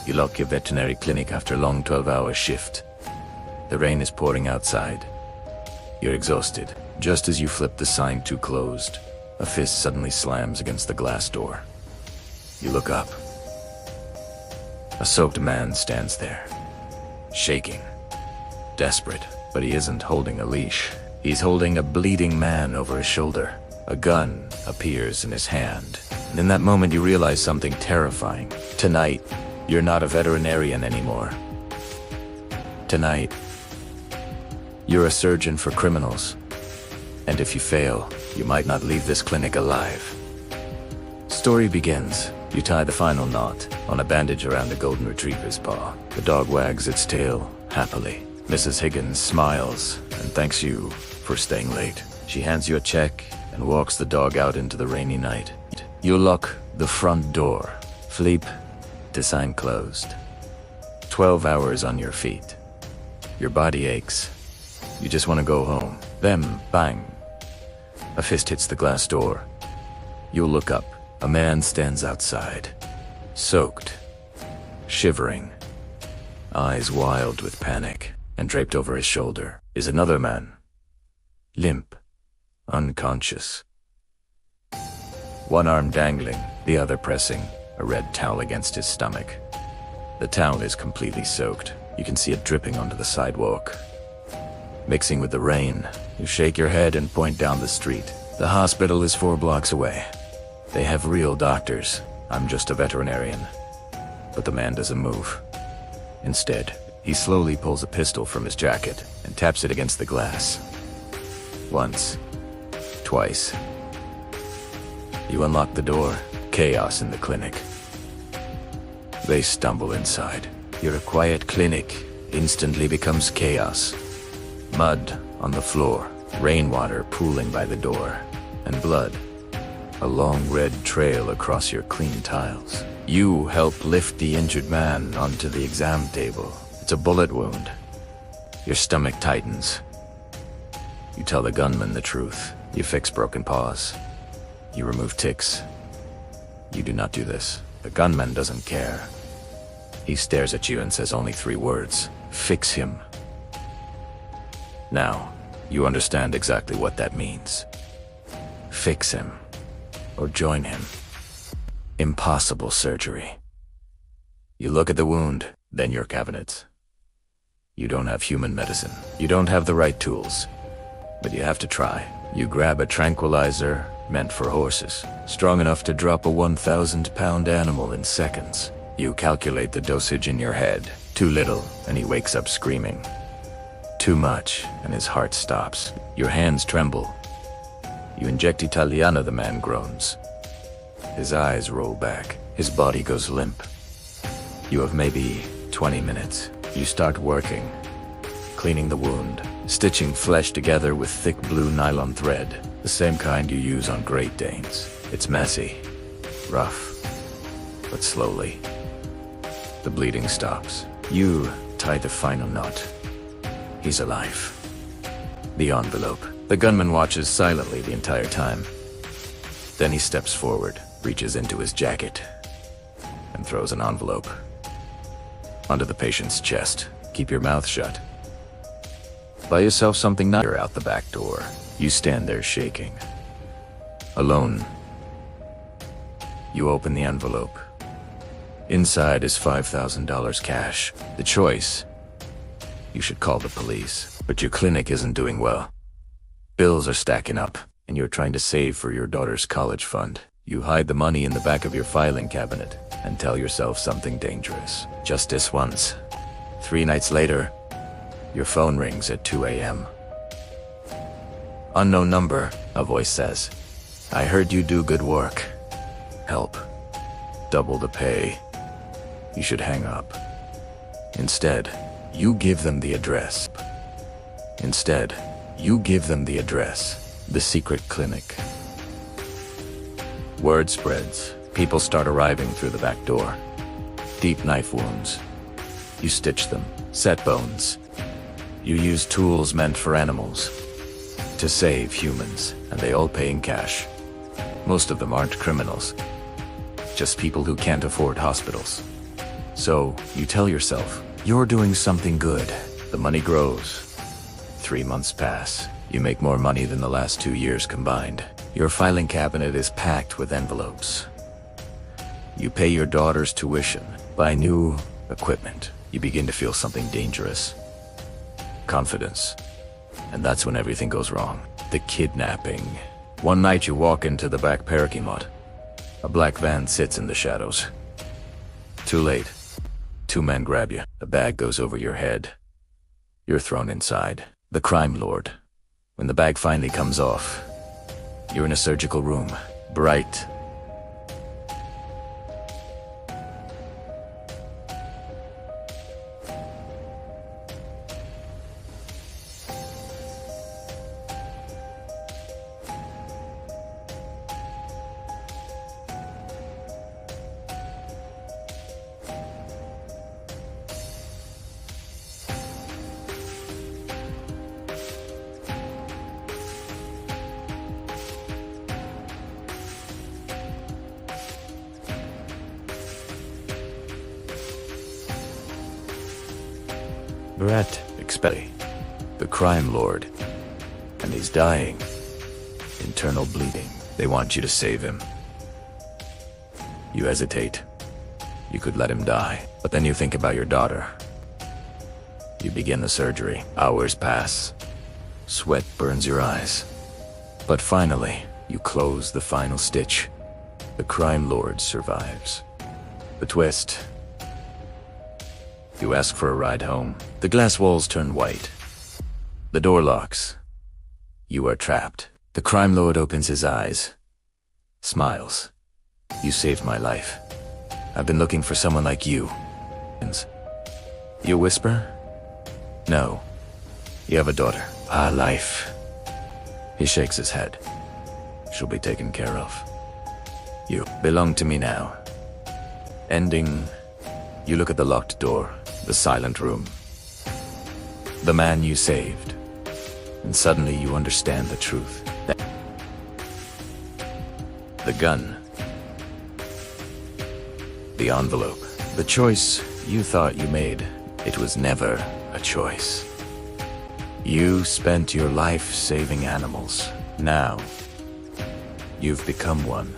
You lock your veterinary clinic after a long 12-hour shift. The rain is pouring outside. You're exhausted. Just as you flip the sign to closed, a fist suddenly slams against the glass door. You look up. A soaked man stands there, shaking, desperate, but he isn't holding a leash. He's holding a bleeding man over his shoulder. A gun appears in his hand, and in that moment you realize something terrifying. Tonight, you're not a veterinarian anymore. Tonight, you're a surgeon for criminals. And if you fail, you might not leave this clinic alive. Story begins. You tie the final knot on a bandage around the golden retriever's paw. The dog wags its tail happily. Mrs. Higgins smiles and thanks you for staying late. She hands you a check and walks the dog out into the rainy night. You lock the front door. Fleep to sign closed. 12 hours on your feet. Your body aches. You just want to go home. Then, bang. A fist hits the glass door. You look up. A man stands outside, soaked, shivering, eyes wild with panic, and draped over his shoulder is another man, limp, unconscious. One arm dangling, the other pressing a red towel against his stomach. The towel is completely soaked. You can see it dripping onto the sidewalk. Mixing with the rain, you shake your head and point down the street. The hospital is 4 blocks away. They have real doctors. I'm just a veterinarian. But the man doesn't move. Instead, he slowly pulls a pistol from his jacket and taps it against the glass. Once. Twice. You unlock the door. Chaos in the clinic. They stumble inside. Your quiet clinic instantly becomes chaos. Mud on the floor, rainwater pooling by the door, and blood. A long red trail across your clean tiles. You help lift the injured man onto the exam table. It's a bullet wound. Your stomach tightens. You tell the gunman the truth. You fix broken paws. You remove ticks. You do not do this. The gunman doesn't care. He stares at you and says only 3 words. Fix him. Now, you understand exactly what that means. Fix him. Or join him. Impossible surgery. You look at the wound, then your cabinets. You don't have human medicine. You don't have the right tools. But you have to try. You grab a tranquilizer meant for horses, strong enough to drop a 1,000-pound animal in seconds. You calculate the dosage in your head. Too little, and he wakes up screaming. Too much, and his heart stops. Your hands tremble. You inject Italiano, the man groans. His eyes roll back. His body goes limp. You have maybe 20 minutes. You start working, cleaning the wound, stitching flesh together with thick blue nylon thread, the same kind you use on Great Danes. It's messy, rough, but slowly. The bleeding stops. You tie the final knot. He's alive. The envelope. The gunman watches silently the entire time. Then he steps forward, reaches into his jacket, and throws an envelope onto the patient's chest. Keep your mouth shut. Buy yourself something nice. You're out the back door. You stand there shaking. Alone. You open the envelope. Inside is $5,000 cash. The choice: you should call the police, but your clinic isn't doing well. Bills are stacking up, and you're trying to save for your daughter's college fund. You hide the money in the back of your filing cabinet and tell yourself something dangerous. Just this once. 3 nights later, your phone rings at 2 a.m. Unknown number, a voice says. I heard you do good work. Help. Double the pay. You should hang up. Instead, you give them the address. The secret clinic. Word spreads. People start arriving through the back door. Deep knife wounds. You stitch them. Set bones. You use tools meant for animals to save humans, and they all pay in cash. Most of them aren't criminals. Just people who can't afford hospitals. So, you tell yourself, you're doing something good. The money grows. 3 months pass. You make more money than the last 2 years combined. Your filing cabinet is packed with envelopes. You pay your daughter's tuition, buy new equipment. You begin to feel something dangerous. Confidence. And that's when everything goes wrong. The kidnapping. One night you walk into the back parking lot. A black van sits in the shadows. Too late. 2 men grab you. A bag goes over your head. You're thrown inside. The crime lord. When the bag finally comes off, you're in a surgical room. Bright. Brett Explained, the crime lord, and he's dying. Internal bleeding. They want you to save him. You hesitate. You could let him die, but then you think about your daughter. You begin the surgery. Hours pass. Sweat burns your eyes. But finally, you close the final stitch. The crime lord survives. The twist. You ask for a ride home. The glass walls turn white. The door locks. You are trapped. The crime lord opens his eyes. Smiles. You saved my life. I've been looking for someone like you. You whisper? No. You have a daughter. A life. He shakes his head. She'll be taken care of. You belong to me now. Ending. You look at the locked door. The silent room. The man you saved. And suddenly you understand the truth. The gun. The envelope. The choice you thought you made. It was never a choice. You spent your life saving animals. Now, you've become one.